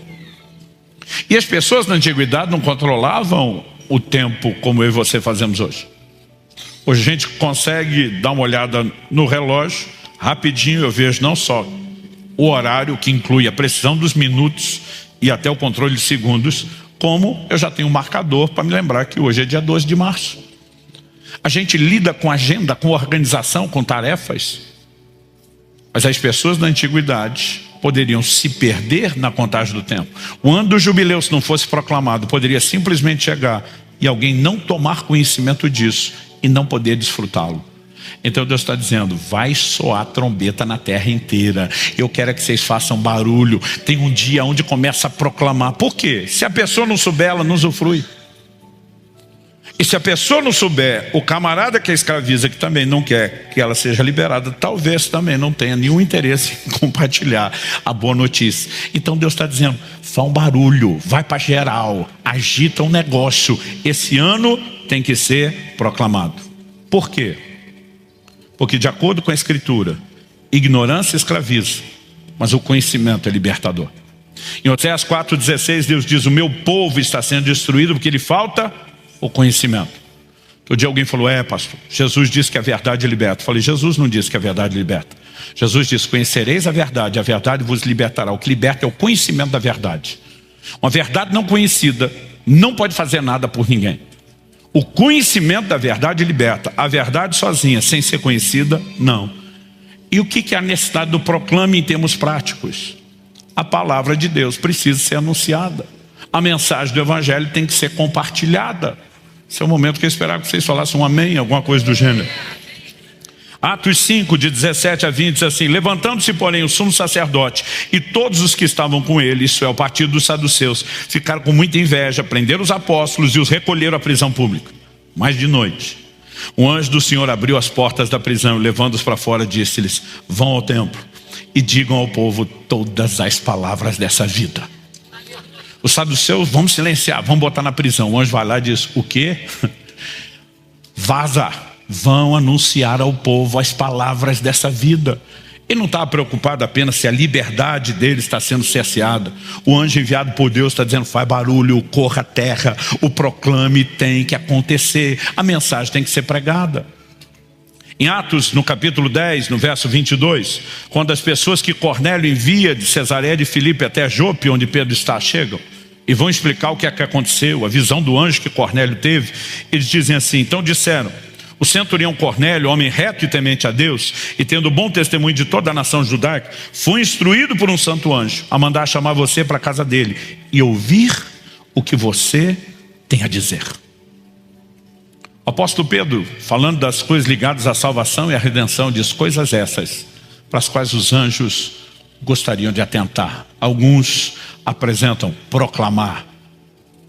E as pessoas na antiguidade não controlavam o tempo como eu e você fazemos hoje. Hoje a gente consegue dar uma olhada no relógio, rapidinho eu vejo não só o horário, que inclui a precisão dos minutos e até o controle de segundos, como eu já tenho um marcador para me lembrar que hoje é dia 12 de março. A gente lida com agenda, com organização, com tarefas. Mas as pessoas da antiguidade poderiam se perder na contagem do tempo. O ano do jubileu, se não fosse proclamado, poderia simplesmente chegar e alguém não tomar conhecimento disso e não poder desfrutá-lo. Então Deus está dizendo: vai soar trombeta na terra inteira. Eu quero que vocês façam barulho. Tem um dia onde começa a proclamar. Por quê? Se a pessoa não souber, ela não usufrui. E se a pessoa não souber, o camarada que a escraviza, que também não quer que ela seja liberada, talvez também não tenha nenhum interesse em compartilhar a boa notícia. Então Deus está dizendo: faz um barulho, vai para geral, agita um negócio. Esse ano tem que ser proclamado. Por quê? Porque de acordo com a Escritura, ignorância escraviza, mas o conhecimento é libertador. Em Oséias 4,16 Deus diz: o meu povo está sendo destruído porque lhe falta o conhecimento. Outro dia alguém falou: pastor, Jesus disse que a verdade liberta. Eu falei: Jesus não disse que a verdade liberta. Jesus disse: conhecereis a verdade vos libertará. O que liberta é o conhecimento da verdade. Uma verdade não conhecida não pode fazer nada por ninguém. O conhecimento da verdade liberta. A verdade sozinha, sem ser conhecida, não. E o que é a necessidade do proclame em termos práticos? A palavra de Deus precisa ser anunciada. A mensagem do Evangelho tem que ser compartilhada. Esse é o momento que eu esperava que vocês falassem um amém, alguma coisa do gênero. Atos 5, de 17 a 20, diz assim: levantando-se, porém, o sumo sacerdote e todos os que estavam com ele, isso é, o partido dos saduceus, ficaram com muita inveja, prenderam os apóstolos e os recolheram à prisão pública. Mas de noite, o anjo do Senhor abriu as portas da prisão e, levando-os para fora, disse-lhes: vão ao templo e digam ao povo todas as palavras dessa vida. Os saduceus: vamos silenciar, vamos botar na prisão. O anjo vai lá e diz: o quê? Vaza. Vão anunciar ao povo as palavras dessa vida. Ele não estava preocupado apenas se a liberdade dele está sendo cerceada. O anjo enviado por Deus está dizendo: faz barulho, corra a terra, o proclame tem que acontecer, a mensagem tem que ser pregada. Em Atos, no capítulo 10, no verso 22, quando as pessoas que Cornélio envia de Cesareia de Filipe até Jope, onde Pedro está, chegam e vão explicar o que é que aconteceu, a visão do anjo que Cornélio teve, eles dizem assim: então disseram: o centurião Cornélio, homem reto e temente a Deus, e tendo bom testemunho de toda a nação judaica, foi instruído por um santo anjo a mandar chamar você para a casa dele e ouvir o que você tem a dizer. O apóstolo Pedro, falando das coisas ligadas à salvação e à redenção, diz coisas essas, para as quais os anjos gostariam de atentar. Alguns apresentam proclamar.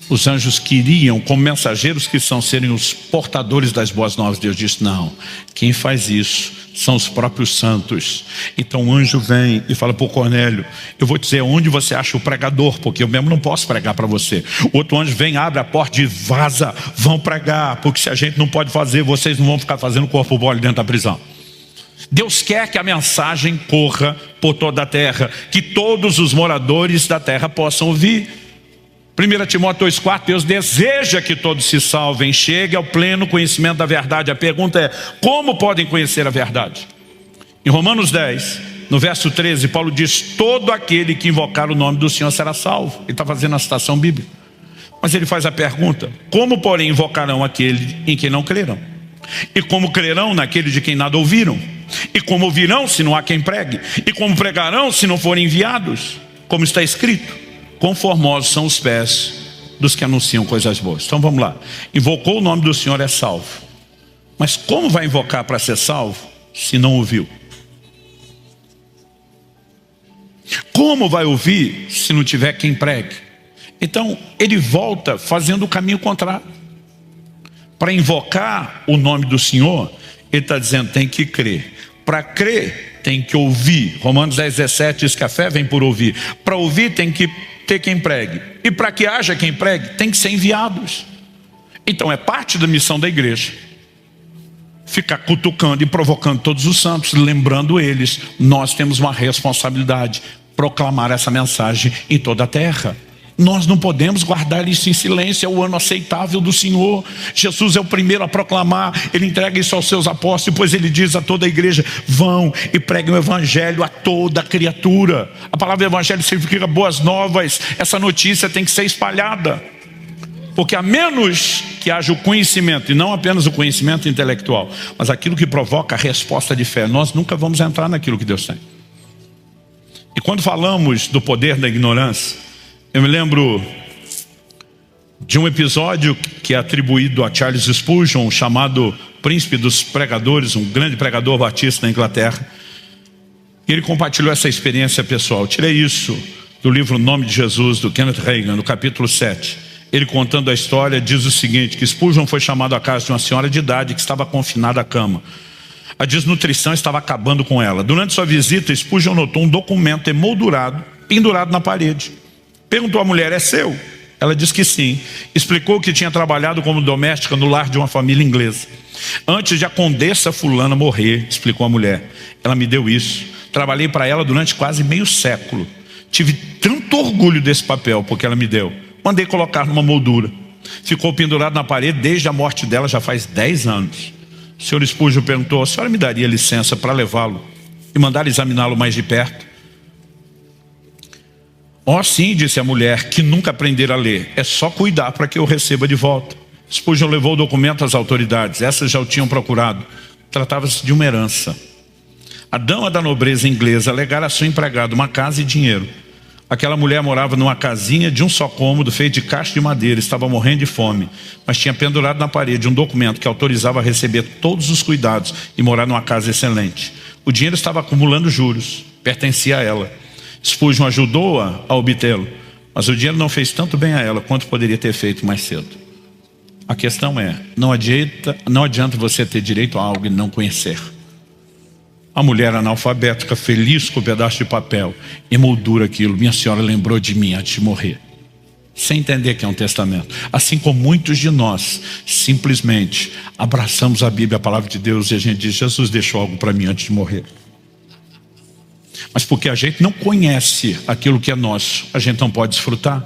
Os anjos queriam, como mensageiros que são, serem os portadores das boas novas. Deus disse, não, quem faz isso são os próprios santos. Então o anjo vem e fala para o Cornélio, eu vou dizer onde você acha o pregador, porque eu mesmo não posso pregar para você. O outro anjo vem, abre a porta e diz, vaza, vão pregar, porque se a gente não pode fazer, vocês não vão ficar fazendo corpo mole dentro da prisão. Deus quer que a mensagem corra por toda a terra, que todos os moradores da terra possam ouvir. 1 Timóteo 2,4, Deus deseja que todos se salvem, chegue ao pleno conhecimento da verdade. A pergunta é, como podem conhecer a verdade? Em Romanos 10, no verso 13, Paulo diz, todo aquele que invocar o nome do Senhor será salvo. Ele está fazendo a citação bíblica. Mas ele faz a pergunta, como porém invocarão aquele em quem não crerão? E como crerão naquele de quem nada ouviram? E como ouvirão se não há quem pregue? E como pregarão se não forem enviados? Como está escrito, conformosos são os pés dos que anunciam coisas boas. Então vamos lá, invocou o nome do Senhor é salvo. Mas como vai invocar para ser salvo se não ouviu? Como vai ouvir se não tiver quem pregue? Então ele volta fazendo o caminho contrário. Para invocar o nome do Senhor, ele está dizendo, tem que crer. Para crer, tem que ouvir. Romanos 10,17 diz que a fé vem por ouvir. Para ouvir, tem que ter quem pregue. E para que haja quem pregue, tem que ser enviados. Então é parte da missão da igreja ficar cutucando e provocando todos os santos, lembrando eles, nós temos uma responsabilidade, proclamar essa mensagem em toda a terra. Nós não podemos guardar isso em silêncio, é o ano aceitável do Senhor. Jesus é o primeiro a proclamar, ele entrega isso aos seus apóstolos, depois ele diz a toda a igreja, vão e preguem o evangelho a toda criatura. A palavra evangelho significa boas novas, essa notícia tem que ser espalhada. Porque a menos que haja o conhecimento, e não apenas o conhecimento intelectual, mas aquilo que provoca a resposta de fé, nós nunca vamos entrar naquilo que Deus tem. E quando falamos do poder da ignorância, eu me lembro de um episódio que é atribuído a Charles Spurgeon, chamado Príncipe dos Pregadores, um grande pregador batista na Inglaterra. E ele compartilhou essa experiência pessoal. Eu tirei isso do livro Nome de Jesus, do Kenneth Hagin, no capítulo 7. Ele contando a história diz o seguinte, que Spurgeon foi chamado à casa de uma senhora de idade que estava confinada à cama. A desnutrição estava acabando com ela. Durante sua visita, Spurgeon notou um documento emoldurado, pendurado na parede. Perguntou à mulher, é seu? Ela disse que sim. Explicou que tinha trabalhado como doméstica no lar de uma família inglesa. Antes de a condessa fulana morrer, explicou a mulher, ela me deu isso. Trabalhei para ela durante quase meio século. Tive tanto orgulho desse papel, porque ela me deu. Mandei colocar numa moldura. Ficou pendurado na parede desde a morte dela, já faz 10 anos. O senhor Spurgeon perguntou, a senhora me daria licença para levá-lo e mandar examiná-lo mais de perto? Oh sim, disse a mulher, que nunca aprendera a ler. É só cuidar para que eu receba de volta. Spurgeon levou o documento às autoridades. Essas já o tinham procurado. Tratava-se de uma herança. A dama da nobreza inglesa alegara a seu empregado uma casa e dinheiro. Aquela mulher morava numa casinha de um só cômodo, feito de cacho de madeira. Estava morrendo de fome, mas tinha pendurado na parede um documento que autorizava a receber todos os cuidados e morar numa casa excelente. O dinheiro estava acumulando juros. Pertencia a ela. Spurgeon ajudou-a a obtê-lo, mas o dinheiro não fez tanto bem a ela quanto poderia ter feito mais cedo. A questão é, não adianta você ter direito a algo e não conhecer. A mulher analfabética, feliz com o pedaço de papel, emoldura aquilo. Minha senhora lembrou de mim antes de morrer. Sem entender que é um testamento. Assim como muitos de nós, simplesmente abraçamos a Bíblia, a palavra de Deus, e a gente diz, Jesus deixou algo para mim antes de morrer. Mas porque a gente não conhece aquilo que é nosso, a gente não pode desfrutar.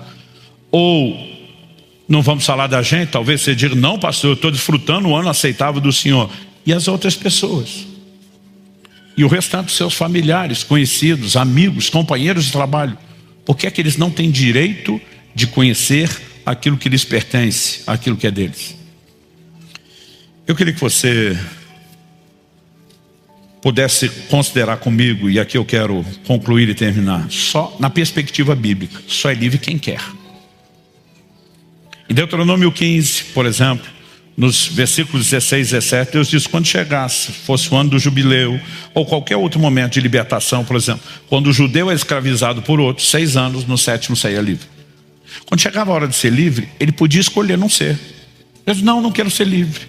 Ou não vamos falar da gente, talvez você diga, não pastor, eu estou desfrutando o ano aceitável do Senhor. E as outras pessoas? E o restante dos seus familiares, conhecidos, amigos, companheiros de trabalho? Por que é que eles não têm direito de conhecer aquilo que lhes pertence, aquilo que é deles? Eu queria que você pudesse considerar comigo, e aqui eu quero concluir e terminar, só na perspectiva bíblica, só é livre quem quer. Em Deuteronômio 15, por exemplo, Nos versículos 16 e 17, Deus diz: quando chegasse, fosse o ano do jubileu, ou qualquer outro momento de libertação, por exemplo, quando o judeu é escravizado por outro, 6 anos, no 7º saía livre. Quando chegava a hora de ser livre, ele podia escolher não ser. Ele disse: não quero ser livre,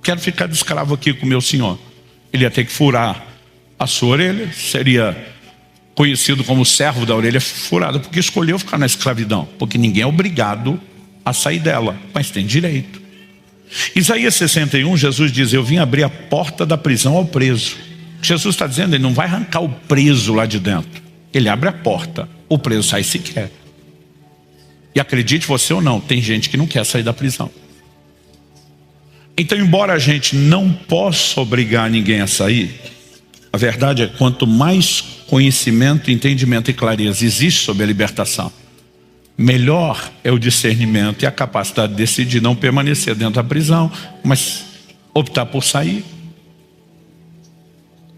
quero ficar de escravo aqui com o meu senhor. Ele ia ter que furar a sua orelha, seria conhecido como servo da orelha furada, porque escolheu ficar na escravidão, porque ninguém é obrigado a sair dela, mas tem direito. Isaías 61, Jesus diz: eu vim abrir a porta da prisão ao preso. Jesus está dizendo, ele não vai arrancar o preso lá de dentro, ele abre a porta, o preso sai se quer. E acredite você ou não, tem gente que não quer sair da prisão. Então, embora a gente não possa obrigar ninguém a sair, a verdade é que quanto mais conhecimento, entendimento e clareza existe sobre a libertação, melhor é o discernimento e a capacidade de decidir não permanecer dentro da prisão, mas optar por sair.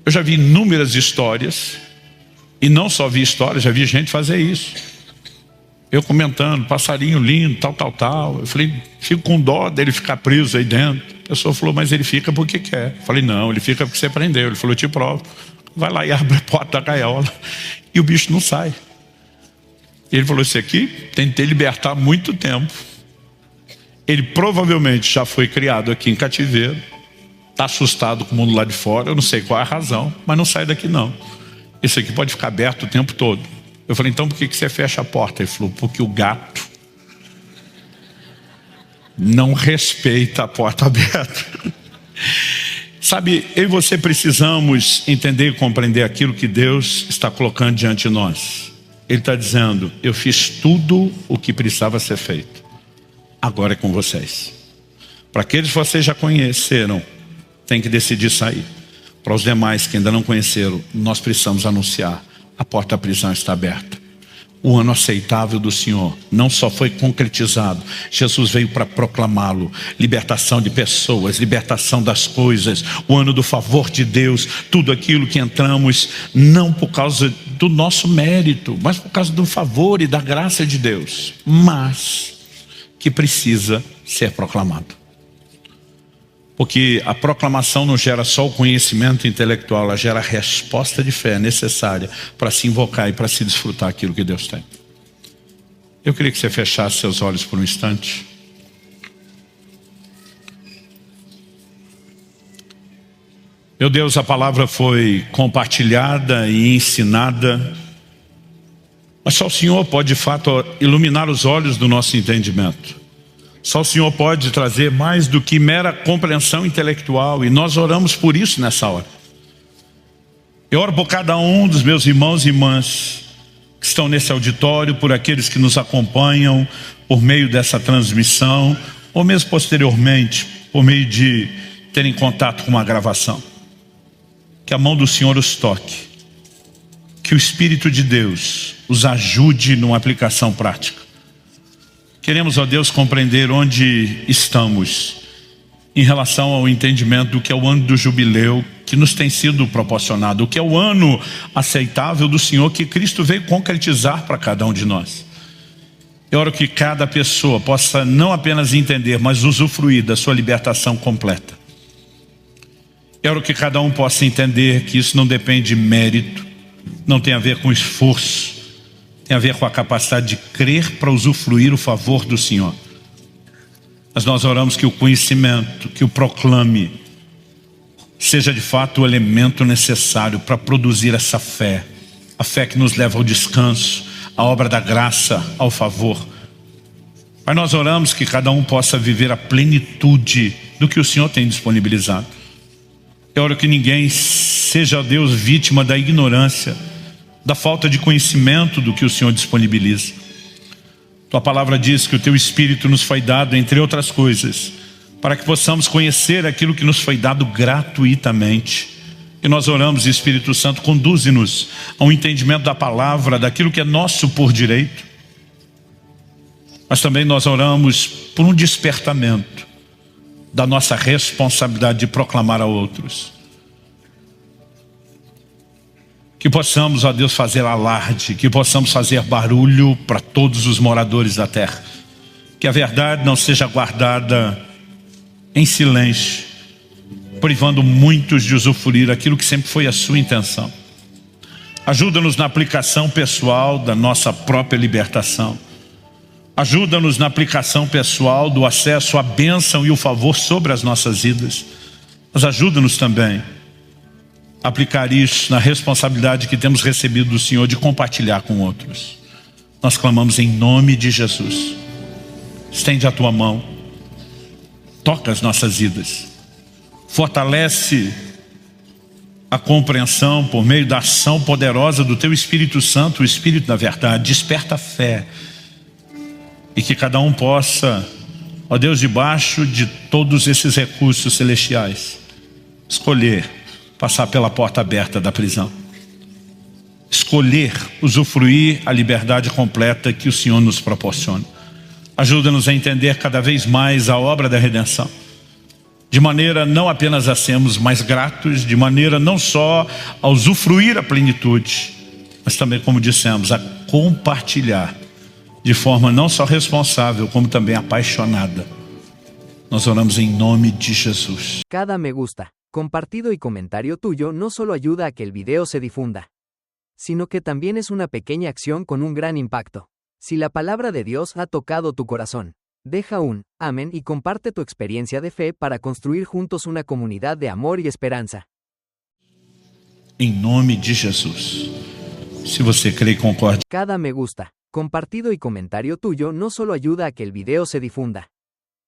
Eu já vi inúmeras histórias, e não só vi histórias, já vi gente fazer isso. Eu comentando, passarinho lindo, tal. Eu falei, fico com dó dele ficar preso aí dentro. A pessoa falou, mas ele fica porque quer. Eu falei, não, ele fica porque você prendeu. Ele falou, eu te provo. Vai lá e abre a porta da gaiola. E o bicho não sai. Ele falou, esse aqui tentei libertar há muito tempo. Ele provavelmente já foi criado aqui em cativeiro, está assustado com o mundo lá de fora, eu não sei qual é a razão, mas não sai daqui não. Esse aqui pode ficar aberto o tempo todo. Eu falei, então por que você fecha a porta? Ele falou, porque o gato não respeita a porta aberta. Sabe, eu e você precisamos entender e compreender aquilo que Deus está colocando diante de nós. Ele está dizendo, eu fiz tudo o que precisava ser feito. Agora é com vocês. Para aqueles que vocês já conheceram, tem que decidir sair. Para os demais que ainda não conheceram, nós precisamos anunciar. A porta da prisão está aberta. O ano aceitável do Senhor não só foi concretizado, Jesus veio para proclamá-lo. Libertação de pessoas, libertação das coisas, o ano do favor de Deus. Tudo aquilo que entramos, não por causa do nosso mérito, mas por causa do favor e da graça de Deus, mas que precisa ser proclamado. Porque a proclamação não gera só o conhecimento intelectual, ela gera a resposta de fé necessária para se invocar e para se desfrutar aquilo que Deus tem. Eu queria que você fechasse seus olhos por um instante. Meu Deus, a palavra foi compartilhada e ensinada, mas só o Senhor pode de fato iluminar os olhos do nosso entendimento. Só o Senhor pode trazer mais do que mera compreensão intelectual, e nós oramos por isso nessa hora. Eu oro por cada um dos meus irmãos e irmãs que estão nesse auditório, por aqueles que nos acompanham por meio dessa transmissão, ou mesmo posteriormente, por meio de terem contato com uma gravação. Que a mão do Senhor os toque, que o Espírito de Deus os ajude numa aplicação prática. Queremos, ó Deus, compreender onde estamos em relação ao entendimento do que é o ano do jubileu que nos tem sido proporcionado, o que é o ano aceitável do Senhor que Cristo veio concretizar para cada um de nós. Eu oro que cada pessoa possa não apenas entender, mas usufruir da sua libertação completa. Eu oro que cada um possa entender que isso não depende de mérito, não tem a ver com esforço, tem a ver com a capacidade de crer para usufruir o favor do Senhor. Mas nós oramos que o conhecimento, que o proclame, seja de fato o elemento necessário para produzir essa fé. A fé que nos leva ao descanso, a obra da graça, ao favor. Mas nós oramos que cada um possa viver a plenitude do que o Senhor tem disponibilizado. Eu oro que ninguém seja, Deus, vítima da ignorância, da falta de conhecimento do que o Senhor disponibiliza. Tua palavra diz que o Teu Espírito nos foi dado, entre outras coisas, para que possamos conhecer aquilo que nos foi dado gratuitamente. E nós oramos, Espírito Santo, conduze-nos ao entendimento da palavra, daquilo que é nosso por direito. Mas também nós oramos por um despertamento da nossa responsabilidade de proclamar a outros. Que possamos, ó Deus, fazer alarde, que possamos fazer barulho para todos os moradores da terra. Que a verdade não seja guardada em silêncio, privando muitos de usufruir aquilo que sempre foi a sua intenção. Ajuda-nos na aplicação pessoal da nossa própria libertação. Ajuda-nos na aplicação pessoal do acesso à bênção e o favor sobre as nossas vidas. Mas ajuda-nos também a aplicar isso na responsabilidade que temos recebido do Senhor de compartilhar com outros. Nós clamamos em nome de Jesus. Estende a tua mão. Toca as nossas vidas. Fortalece a compreensão por meio da ação poderosa do teu Espírito Santo, o Espírito da verdade. Desperta a fé. E que cada um possa, ó Deus, debaixo de todos esses recursos celestiais, escolher passar pela porta aberta da prisão. Escolher usufruir a liberdade completa que o Senhor nos proporciona. Ajuda-nos a entender cada vez mais a obra da redenção. De maneira não apenas a sermos mais gratos, de maneira não só a usufruir a plenitude, mas também, como dissemos, a compartilhar de forma não só responsável, como também apaixonada. Nós oramos em nome de Jesus. Cada me gusta, compartido y comentario tuyo no solo ayuda a que el video se difunda, sino que también es una pequeña acción con un gran impacto. Si la palabra de Dios ha tocado tu corazón, deja un amén y comparte tu experiencia de fe para construir juntos una comunidad de amor y esperanza. Em nome de Jesus. Se você crê e concorda. Cada me gusta, compartido y comentario tuyo no solo ayuda a que el video se difunda,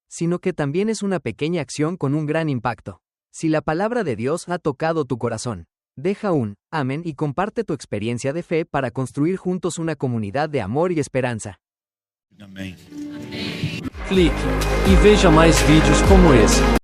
sino que también es una pequeña acción con un gran impacto. Si la palabra de Dios ha tocado tu corazón, deja un amén y comparte tu experiencia de fe para construir juntos una comunidad de amor y esperanza. Amém. Clique e veja mais vídeos como esse.